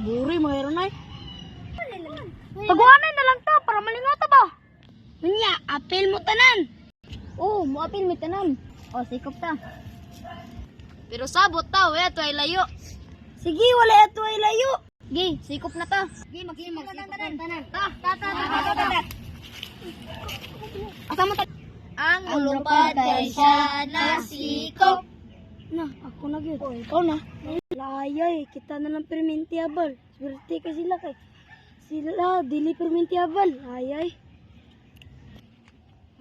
Buri, mayroon na. Taguanay na lang ta para malingaw ta ba? Unya, apil mo tanan. Oo, mo apil mo tanan. O, sikop ta. Pero sabot ta, wala to ay layo. Sige, wala to ay layo. Gi, sikop na ta. Gi, magsikop na tanan. Ta. Asa mo ta? Ang ulupad kay siya na sikop. Na, ako na gyud. Ikaw na. Layay, kita na lang permentiable. Swerte kay sila kay. Sila, dili permentiable. Ayay.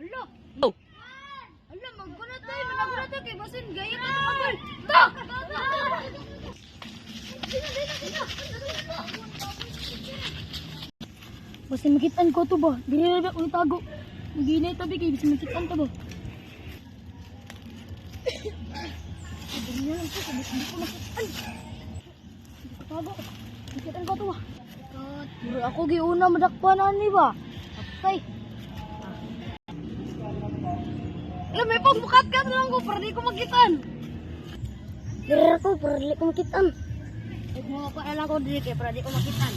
Hala. Oh. Hala, maggunat tayo. Managunat tayo kay basin. Gaya ka kapal. Tak! Basin makitaan ko to ba? Dili na ako itago. Magilay tabi kay basin makitaan to ba? Hindi ko makitaan. Hindi ko tago. Makitaan ko to ba? Pero ako giuna madakpanan ni ba? Okay. Alam, may pagbukat ka lang ko para di ko makitaan. Dira ko para di ko makitaan. Mo ko lang ko diri kay para di ko makitaan.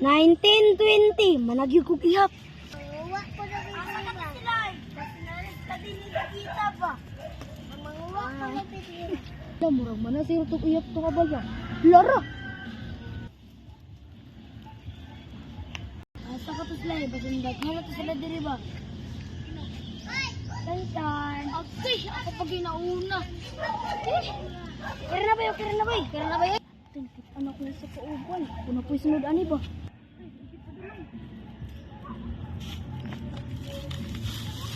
$19.20 managyo ko gihap. Wa ko na sila. Kasi dili kita ba? Manguwa ko na sila. Murag mana sir to iyap to kabaya. Lara. Asa ka to sila basin dak na to sila diri ba? Tantan. Okay, ako pag ginauna. Kira na ba? Tingkit anak ko sa kauban. Kuno po sunod ani ba?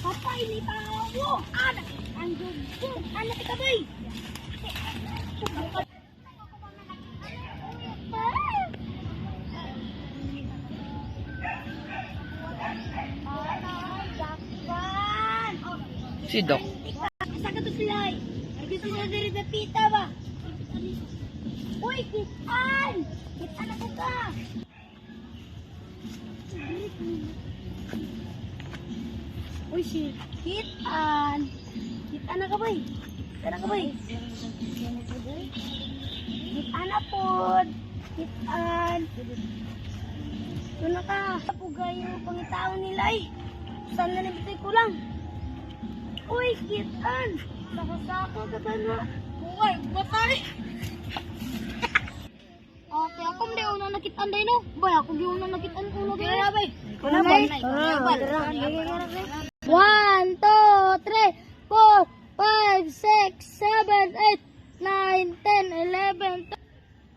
Patay ni tawo. Anak, ang gusto. Anak ka bay. Si Doc. Asa ka to sila? Ay gusto na diri sa pita ba? Uy, kitan! Kitan ako ka! Uy, si kitan! Kitan na ka ba? Kitan na ka ba? Kitan na po! Kitan! Ito na ka! Pugay yung pangitaon nila eh! Saan na nabitay ko lang? Uy, kitan! Sako-sako ka ba na? Uy, batay! Okay, ako hindi unang nakitaan din no. Bay, ako di unang nakitaan ko no. Kaya bay. Kuna bay. 1, 2, 3, 4, 5, 6, 7, 8, 9, 10, 11.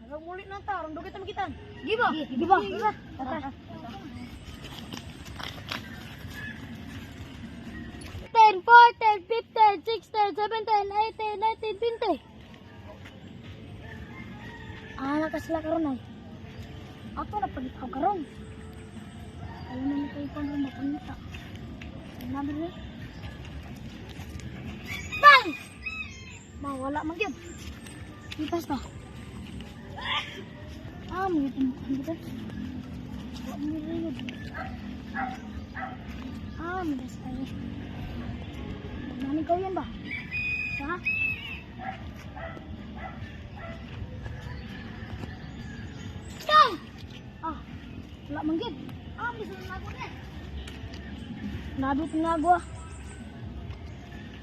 Arang muli na ta, arang dugit na makitaan. Giba. 10, 14, 15, 16, 17, 18, 19, 20. Nakas sila karon ay. Ako na pagit ako karon. Ayaw na nito ipang rin mapunita. Nabi rin. Bang! Wala man yun. Lipas na. May tingin kita. Wala mo rin yun. May gas tayo. Nani kau yan ba? Ha? Wala manggid. Bisa na nago na. Nabit na nago.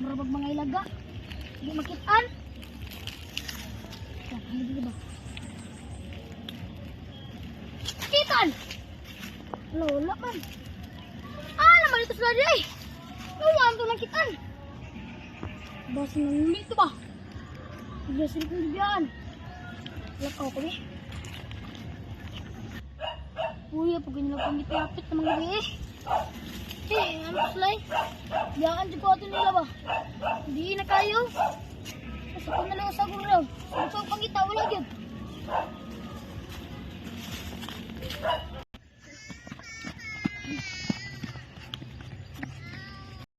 Marabag mga ilaga. Hindi makitaan. Hindi ba? Kitan! Wala man. Naman ito sila di. Wala ito nakitaan. Basi nang ito ba? Hindi sila kong bibiyaan. Lakaw ko eh. Uy, pag ganyan lang pangit-yapit na mga gabi eh. Ano sila eh? Biyaan dyan ko ato nila ba? Hindi na kayo. Basta ko na lang sa guraw. Basta ang pangita, wala yun.